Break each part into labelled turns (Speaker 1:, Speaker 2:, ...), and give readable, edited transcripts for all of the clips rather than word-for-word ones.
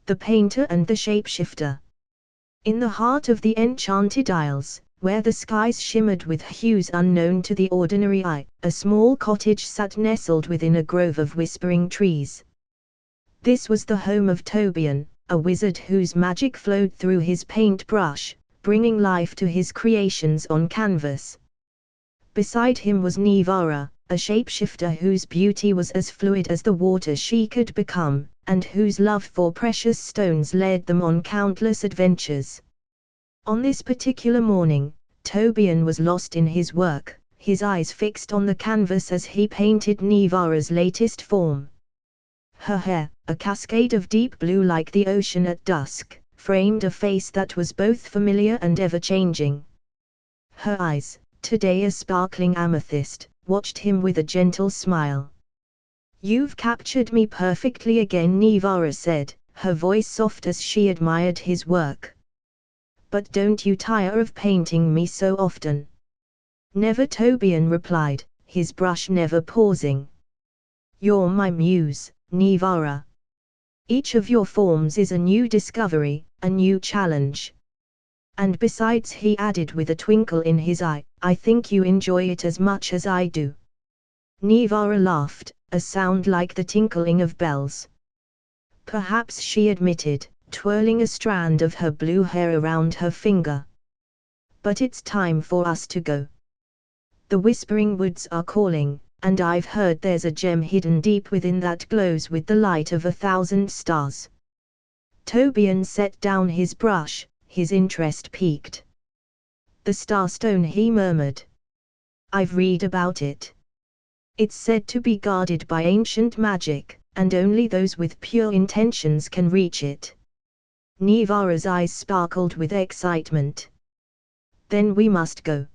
Speaker 1: The Painter and the Shapeshifter. In the heart of the Enchanted Isles, where the skies shimmered with hues unknown to the ordinary eye, a small cottage sat nestled within a grove of whispering trees. This was the home of Tobian, a wizard whose magic flowed through his paintbrush, bringing life to his creations on canvas. Beside him was Nivara, a shapeshifter whose beauty was as fluid as the water she could become, and whose love for precious stones led them on countless adventures. On this particular morning, Tobian was lost in his work, his eyes fixed on the canvas as he painted Nivara's latest form. Her hair, a cascade of deep blue like the ocean at dusk, framed a face that was both familiar and ever-changing. Her eyes, today a sparkling amethyst, watched him with a gentle smile. "You've captured me perfectly again," Nivara said, her voice soft as she admired his work. "But don't you tire of painting me so often?" "Never," Tobian replied, his brush never pausing. "You're my muse, Nivara. Each of your forms is a new discovery, a new challenge. And besides," he added with a twinkle in his eye, "I think you enjoy it as much as I do." Nivara laughed, a sound like the tinkling of bells. "Perhaps," she admitted, twirling a strand of her blue hair around her finger. "But it's time for us to go. The whispering woods are calling, and I've heard there's a gem hidden deep within that glows with the light of 1,000 stars." Tobian set down his brush, his interest piqued. "The Starstone," he murmured. "I've read about it. It's said to be guarded by ancient magic, and only those with pure intentions can reach it." Nivara's eyes sparkled with excitement. "Then we must go.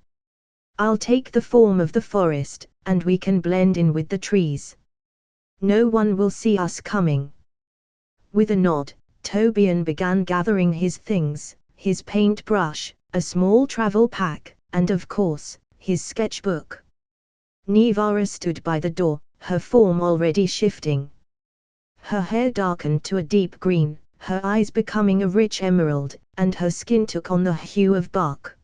Speaker 1: I'll take the form of the forest, and we can blend in with the trees. No one will see us coming." With a nod, Tobian began gathering his things, his paintbrush, a small travel pack, and of course, his sketchbook. Nivara stood by the door, her form already shifting. Her hair darkened to a deep green, her eyes becoming a rich emerald, and her skin took on the hue of bark.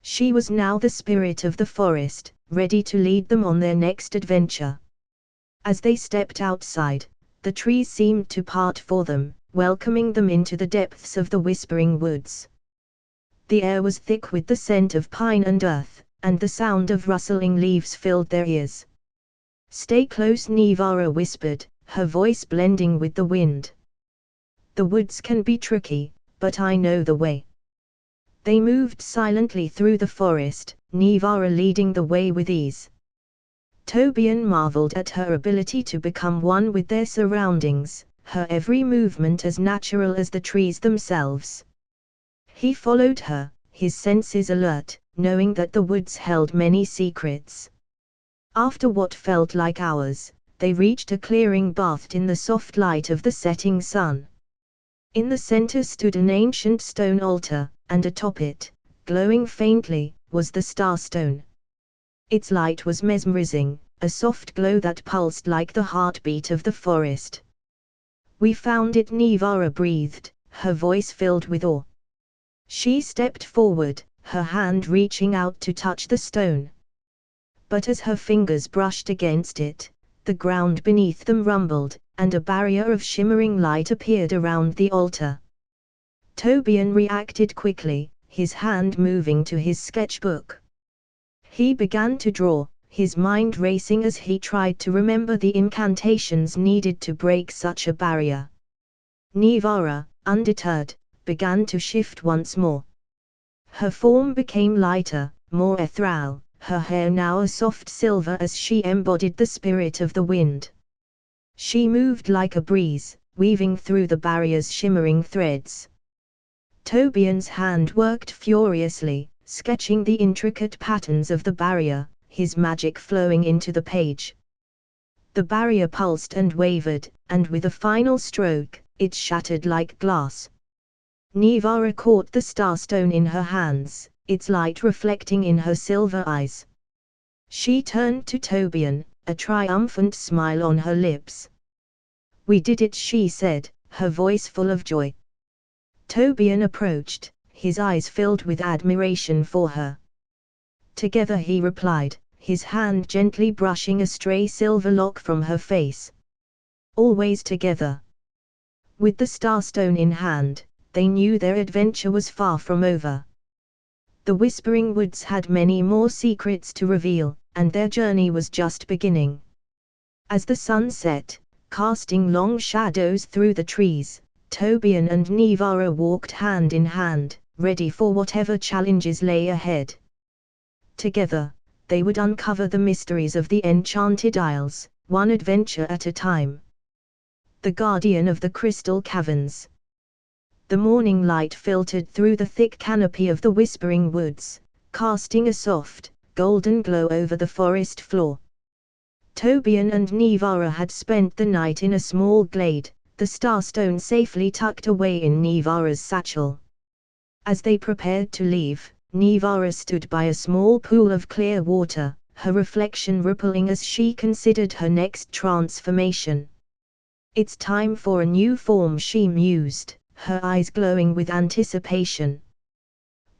Speaker 1: She was now the spirit of the forest, ready to lead them on their next adventure. As they stepped outside, the trees seemed to part for them, welcoming them into the depths of the whispering woods. The air was thick with the scent of pine and earth, and the sound of rustling leaves filled their ears. "Stay close," Nivara whispered, her voice blending with the wind. "The woods can be tricky, but I know the way." They moved silently through the forest, Nivara leading the way with ease. Tobian marveled at her ability to become one with their surroundings, her every movement as natural as the trees themselves. He followed her, his senses alert, knowing that the woods held many secrets. After what felt like hours, they reached a clearing bathed in the soft light of the setting sun. In the center stood an ancient stone altar, and atop it, glowing faintly, was the Starstone. Its light was mesmerizing, a soft glow that pulsed like the heartbeat of the forest. "We found it," Nivara breathed, her voice filled with awe. She stepped forward, her hand reaching out to touch the stone. But as her fingers brushed against it, the ground beneath them rumbled, and a barrier of shimmering light appeared around the altar. Tobian reacted quickly, his hand moving to his sketchbook. He began to draw, his mind racing as he tried to remember the incantations needed to break such a barrier. Nivara, undeterred, began to shift once more. Her form became lighter, more ethereal, her hair now a soft silver as she embodied the spirit of the wind. She moved like a breeze, weaving through the barrier's shimmering threads. Tobian's hand worked furiously, sketching the intricate patterns of the barrier, his magic flowing into the page. The barrier pulsed and wavered, and with a final stroke, it shattered like glass. Nivara caught the Starstone in her hands, its light reflecting in her silver eyes. She turned to Tobian, a triumphant smile on her lips. "We did it," she said, her voice full of joy. Tobian approached, his eyes filled with admiration for her. Together, he replied, his hand gently brushing a stray silver lock from her face. Always together. With the starstone in hand, they knew their adventure was far from over. The Whispering Woods had many more secrets to reveal, and their journey was just beginning. As the sun set, casting long shadows through the trees, Tobian and Nivara walked hand in hand, ready for whatever challenges lay ahead. Together, they would uncover the mysteries of the Enchanted Isles, one adventure at a time. The Guardian of the Crystal Caverns. The morning light filtered through the thick canopy of the Whispering Woods, casting a soft, golden glow over the forest floor. Tobian and Nivara had spent the night in a small glade, the starstone safely tucked away in Nivara's satchel. As they prepared to leave, Nivara stood by a small pool of clear water, her reflection rippling as she considered her next transformation. "It's time for a new form," she mused, her eyes glowing with anticipation.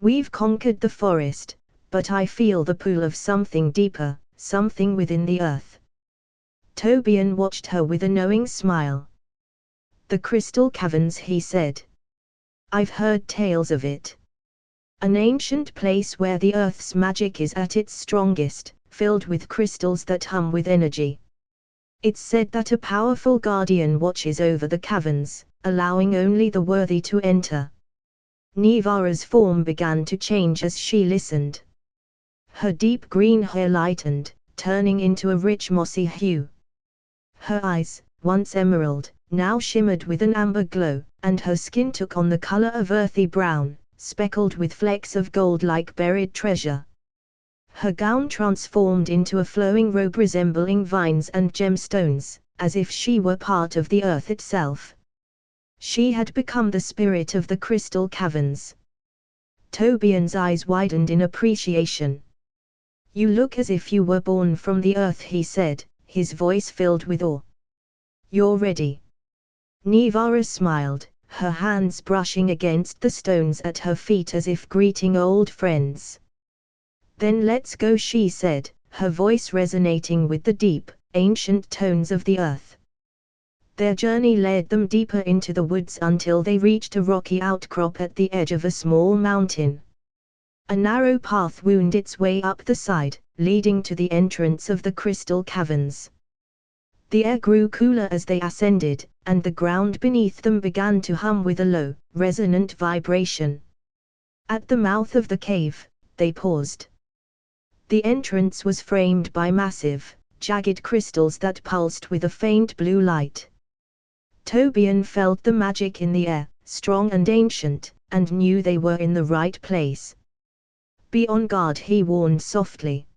Speaker 1: "We've conquered the forest, but I feel the pull of something deeper, something within the earth." Tobian watched her with a knowing smile. "The Crystal Caverns," he said. "I've heard tales of it. An ancient place where the earth's magic is at its strongest, filled with crystals that hum with energy. It's said that a powerful guardian watches over the caverns, allowing only the worthy to enter." Nivara's form began to change as she listened. Her deep green hair lightened, turning into a rich mossy hue. Her eyes, once emerald, now shimmered with an amber glow, and her skin took on the color of earthy brown, speckled with flecks of gold like buried treasure. Her gown transformed into a flowing robe resembling vines and gemstones, as if she were part of the earth itself. She had become the spirit of the Crystal Caverns. Tobian's eyes widened in appreciation. "You look as if you were born from the earth," he said, his voice filled with awe. "You're ready." Nivara smiled, her hands brushing against the stones at her feet as if greeting old friends. "Then let's go," she said, her voice resonating with the deep, ancient tones of the earth. Their journey led them deeper into the woods until they reached a rocky outcrop at the edge of a small mountain. A narrow path wound its way up the side, leading to the entrance of the Crystal Caverns. The air grew cooler as they ascended, and the ground beneath them began to hum with a low, resonant vibration. At the mouth of the cave, they paused. The entrance was framed by massive, jagged crystals that pulsed with a faint blue light. Tobian felt the magic in the air, strong and ancient, and knew they were in the right place. "Be on guard," he warned softly.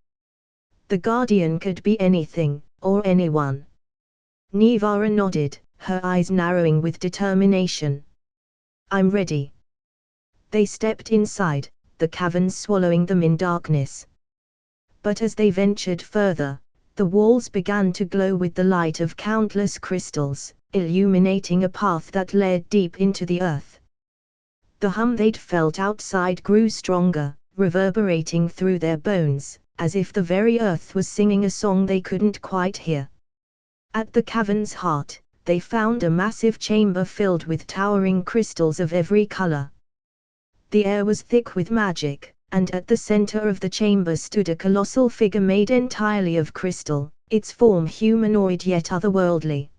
Speaker 1: The guardian could be anything, or anyone. Nivara nodded, her eyes narrowing with determination. "I'm ready." They stepped inside, the caverns swallowing them in darkness. But as they ventured further, the walls began to glow with the light of countless crystals, illuminating a path that led deep into the earth. The hum they'd felt outside grew stronger, reverberating through their bones, as if the very earth was singing a song they couldn't quite hear. At the cavern's heart, they found a massive chamber filled with towering crystals of every color. The air was thick with magic, and at the center of the chamber stood a colossal figure made entirely of crystal, its form humanoid yet otherworldly.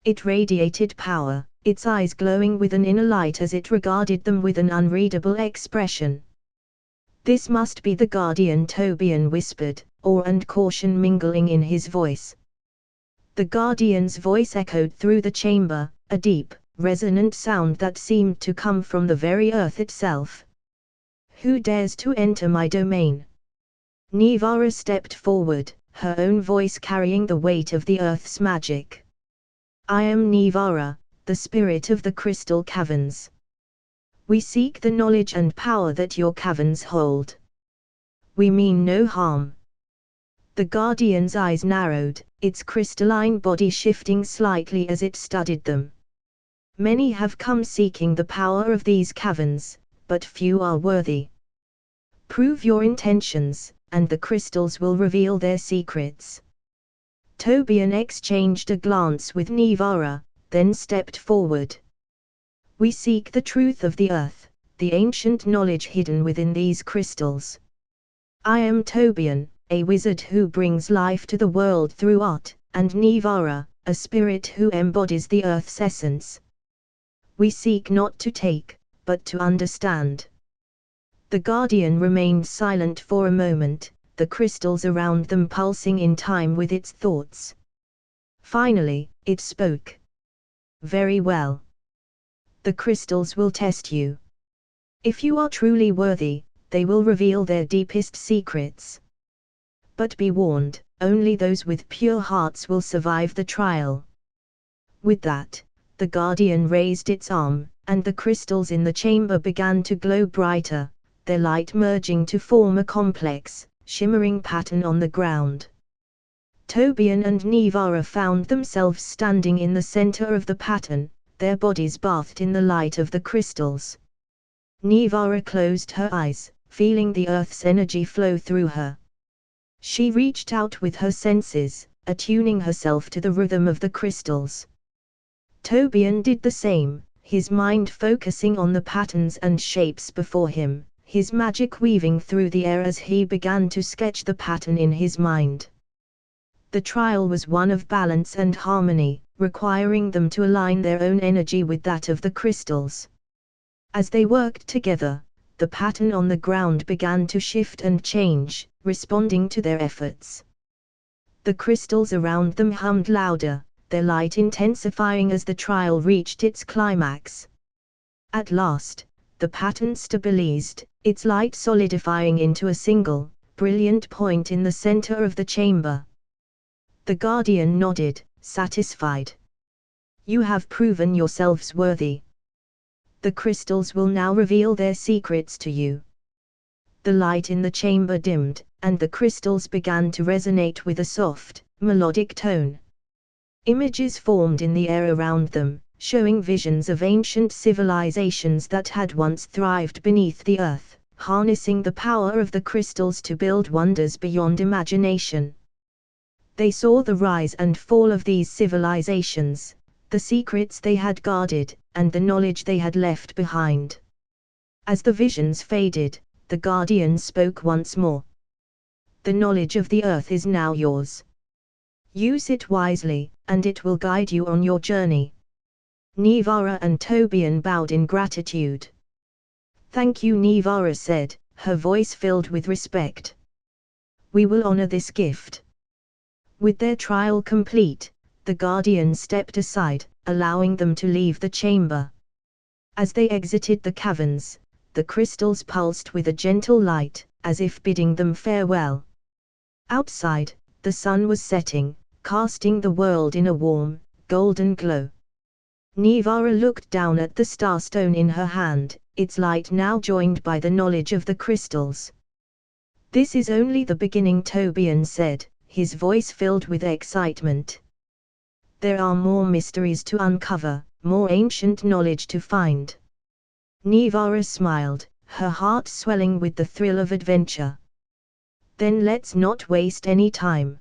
Speaker 1: It radiated power, its eyes glowing with an inner light as it regarded them with an unreadable expression. "This must be the guardian," Tobian whispered, awe and caution mingling in his voice. The guardian's voice echoed through the chamber, a deep, resonant sound that seemed to come from the very earth itself. "Who dares to enter my domain?" Nivara stepped forward, her own voice carrying the weight of the earth's magic. "I am Nivara, the spirit of the Crystal Caverns. We seek the knowledge and power that your caverns hold. We mean no harm." The guardian's eyes narrowed, its crystalline body shifting slightly as it studied them. Many have come seeking the power of these caverns, but few are worthy. Prove your intentions, and the crystals will reveal their secrets." Tobian exchanged a glance with Nivara, then stepped forward. "We seek the truth of the earth, the ancient knowledge hidden within these crystals. I am Tobian, a wizard who brings life to the world through art, and Nivara, a spirit who embodies the earth's essence. We seek not to take, but to understand." The guardian remained silent for a moment, the crystals around them pulsing in time with its thoughts. Finally, it spoke. "Very well. The crystals will test you. If you are truly worthy, they will reveal their deepest secrets. But be warned, only those with pure hearts will survive the trial." With that, the guardian raised its arm, and the crystals in the chamber began to glow brighter, their light merging to form a complex, shimmering pattern on the ground. Tobian and Nivara found themselves standing in the center of the pattern, their bodies bathed in the light of the crystals. Nivara closed her eyes, feeling the earth's energy flow through her. She reached out with her senses, attuning herself to the rhythm of the crystals. Tobian did the same, his mind focusing on the patterns and shapes before him, his magic weaving through the air as he began to sketch the pattern in his mind. The trial was one of balance and harmony, requiring them to align their own energy with that of the crystals. As they worked together, the pattern on the ground began to shift and change, responding to their efforts. The crystals around them hummed louder, their light intensifying as the trial reached its climax. At last, the pattern stabilized, its light solidifying into a single, brilliant point in the center of the chamber. The guardian nodded, satisfied. "You have proven yourselves worthy. The crystals will now reveal their secrets to you." The light in the chamber dimmed, and the crystals began to resonate with a soft, melodic tone. Images formed in the air around them, showing visions of ancient civilizations that had once thrived beneath the earth, harnessing the power of the crystals to build wonders beyond imagination. They saw the rise and fall of these civilizations, the secrets they had guarded, and the knowledge they had left behind. As the visions faded, the guardian spoke once more. "The knowledge of the earth is now yours. Use it wisely, and it will guide you on your journey." Nivara and Tobian bowed in gratitude. "Thank you," Nivara said, her voice filled with respect. "We will honor this gift." With their trial complete, the guardian stepped aside, allowing them to leave the chamber. As they exited the caverns, the crystals pulsed with a gentle light, as if bidding them farewell. Outside, the sun was setting, casting the world in a warm, golden glow. Nivara looked down at the starstone in her hand, its light now joined by the knowledge of the crystals. "This is only the beginning," Tobian said, his voice filled with excitement. "There are more mysteries to uncover, more ancient knowledge to find." Nivara smiled, her heart swelling with the thrill of adventure. "Then let's not waste any time.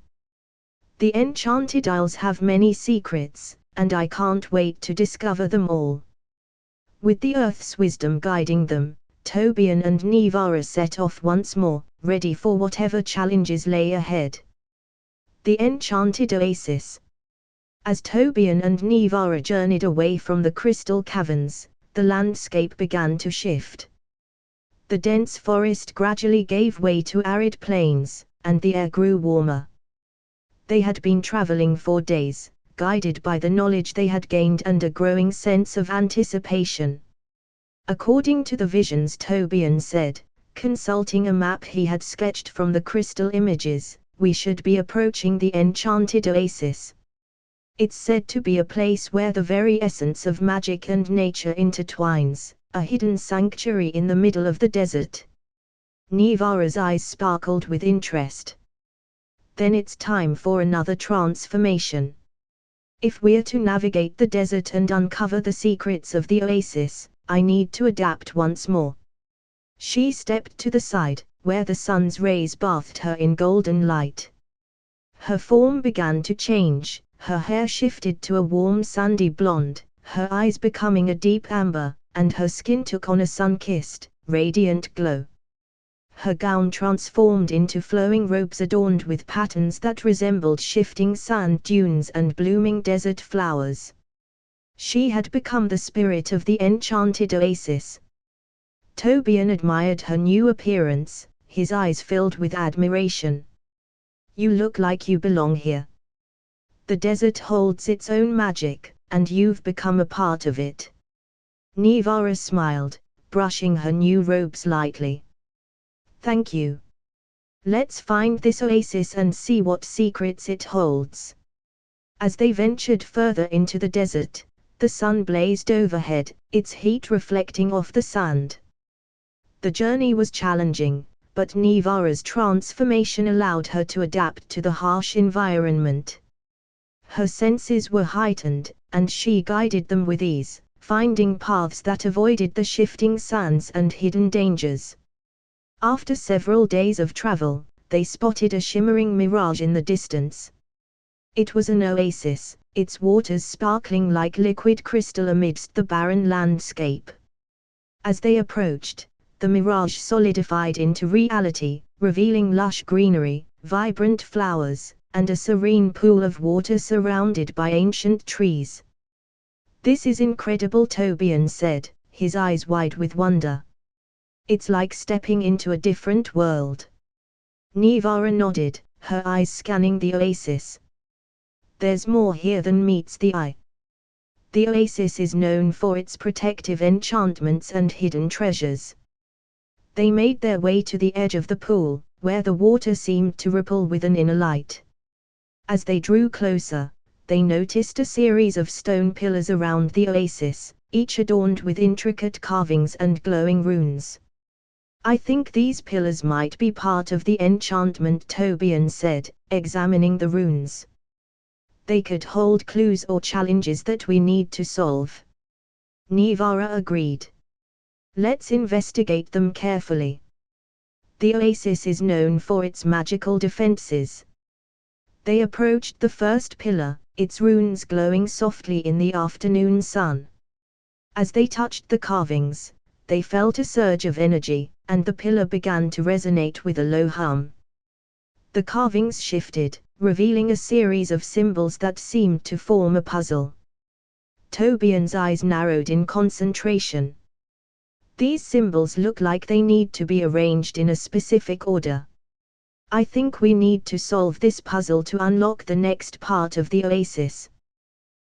Speaker 1: The Enchanted Isles have many secrets, and I can't wait to discover them all." With the Earth's wisdom guiding them, Tobian and Nivara set off once more, ready for whatever challenges lay ahead. The Enchanted Oasis. As Tobian and Nivara journeyed away from the crystal caverns, the landscape began to shift. The dense forest gradually gave way to arid plains, and the air grew warmer. They had been traveling for days, guided by the knowledge they had gained and a growing sense of anticipation. According to the visions Tobian said, consulting a map he had sketched from the crystal images, "We should be approaching the Enchanted Oasis. It's said to be a place where the very essence of magic and nature intertwines, a hidden sanctuary in the middle of the desert." Nivara's eyes sparkled with interest. "Then it's time for another transformation. If we're to navigate the desert and uncover the secrets of the oasis, I need to adapt once more. She stepped to the side, where the sun's rays bathed her in golden light. Her form began to change, her hair shifted to a warm sandy blonde, her eyes becoming a deep amber, and her skin took on a sun-kissed, radiant glow. Her gown transformed into flowing robes adorned with patterns that resembled shifting sand dunes and blooming desert flowers. She had become the spirit of the enchanted oasis. Tobian admired her new appearance, his eyes filled with admiration. You look like you belong here. The desert holds its own magic, and you've become a part of it. Nivara smiled, brushing her new robes lightly. Thank you. Let's find this oasis and see what secrets it holds. As they ventured further into the desert, the sun blazed overhead, its heat reflecting off the sand. The journey was challenging, but Nivara's transformation allowed her to adapt to the harsh environment. Her senses were heightened, and she guided them with ease, finding paths that avoided the shifting sands and hidden dangers. After several days of travel, they spotted a shimmering mirage in the distance. It was an oasis, its waters sparkling like liquid crystal amidst the barren landscape. As they approached, the mirage solidified into reality, revealing lush greenery, vibrant flowers, and a serene pool of water surrounded by ancient trees. This is incredible, Tobian said, his eyes wide with wonder. It's like stepping into a different world. Nivara nodded, her eyes scanning the oasis. There's more here than meets the eye. The oasis is known for its protective enchantments and hidden treasures. They made their way to the edge of the pool, where the water seemed to ripple with an inner light. As they drew closer, they noticed a series of stone pillars around the oasis, each adorned with intricate carvings and glowing runes. I think these pillars might be part of the enchantment, Tobian said, examining the runes. They could hold clues or challenges that we need to solve. Nivara agreed. Let's investigate them carefully. The oasis is known for its magical defenses. They approached the first pillar, its runes glowing softly in the afternoon sun. As they touched the carvings, they felt a surge of energy, and the pillar began to resonate with a low hum. The carvings shifted, revealing a series of symbols that seemed to form a puzzle. Tobian's eyes narrowed in concentration. These symbols look like they need to be arranged in a specific order. I think we need to solve this puzzle to unlock the next part of the oasis.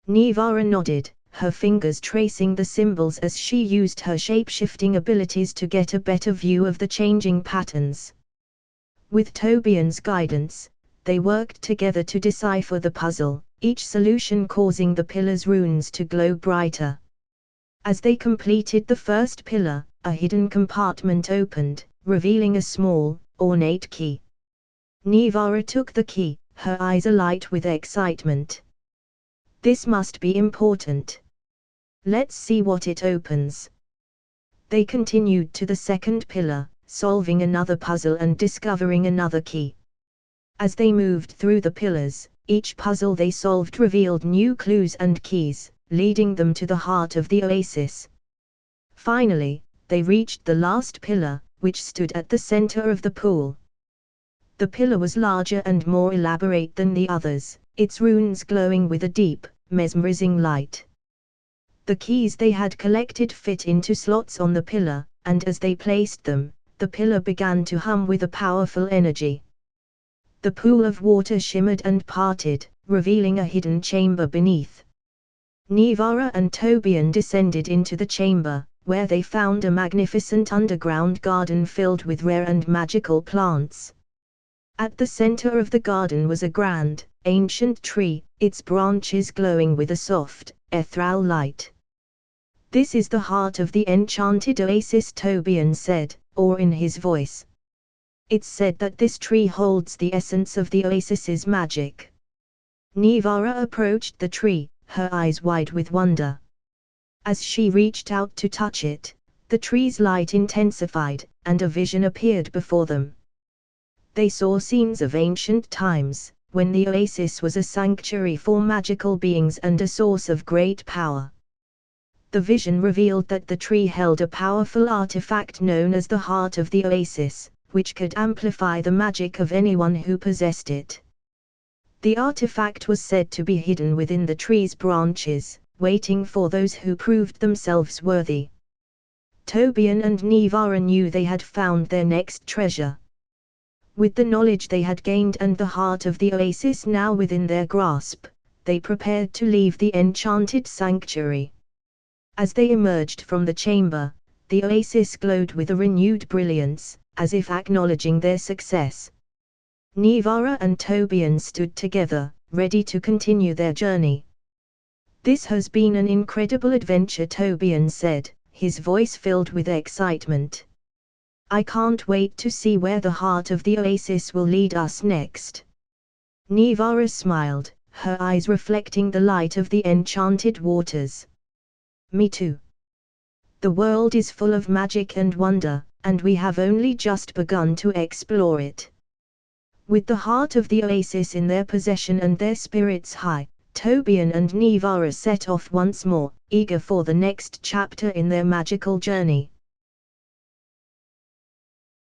Speaker 1: Nivara nodded, her fingers tracing the symbols as she used her shape-shifting abilities to get a better view of the changing patterns. With Tobian's guidance, they worked together to decipher the puzzle, each solution causing the pillar's runes to glow brighter. As they completed the first pillar, a hidden compartment opened, revealing a small, ornate key. Nivara took the key, her eyes alight with excitement. This must be important. Let's see what it opens. They continued to the second pillar, solving another puzzle and discovering another key. As they moved through the pillars, each puzzle they solved revealed new clues and keys, leading them to the heart of the oasis. Finally, they reached the last pillar, which stood at the center of the pool. The pillar was larger and more elaborate than the others, its runes glowing with a deep, mesmerizing light. The keys they had collected fit into slots on the pillar, and as they placed them, the pillar began to hum with a powerful energy. The pool of water shimmered and parted, revealing a hidden chamber beneath. Nivara and Tobian descended into the chamber, where they found a magnificent underground garden filled with rare and magical plants. At the center of the garden was a grand, ancient tree, its branches glowing with a soft, ethereal light. This is the heart of the enchanted oasis, Tobian said, awe in his voice. It's said that this tree holds the essence of the oasis's magic. Nivara approached the tree, her eyes wide with wonder. As she reached out to touch it, the tree's light intensified, and a vision appeared before them. They saw scenes of ancient times, when the oasis was a sanctuary for magical beings and a source of great power. The vision revealed that the tree held a powerful artifact known as the Heart of the Oasis, which could amplify the magic of anyone who possessed it. The artifact was said to be hidden within the tree's branches, waiting for those who proved themselves worthy. Tobian and Nivara knew they had found their next treasure. With the knowledge they had gained and the heart of the oasis now within their grasp, they prepared to leave the enchanted sanctuary. As they emerged from the chamber, the oasis glowed with a renewed brilliance, as if acknowledging their success. Nivara and Tobian stood together, ready to continue their journey. "This has been an incredible adventure," Tobian said, his voice filled with excitement. "I can't wait to see where the heart of the oasis will lead us next." Nivara smiled, her eyes reflecting the light of the enchanted waters. "Me too. The world is full of magic and wonder, and we have only just begun to explore it." With the heart of the oasis in their possession and their spirits high, Tobian and Nivara set off once more, eager for the next chapter in their magical journey.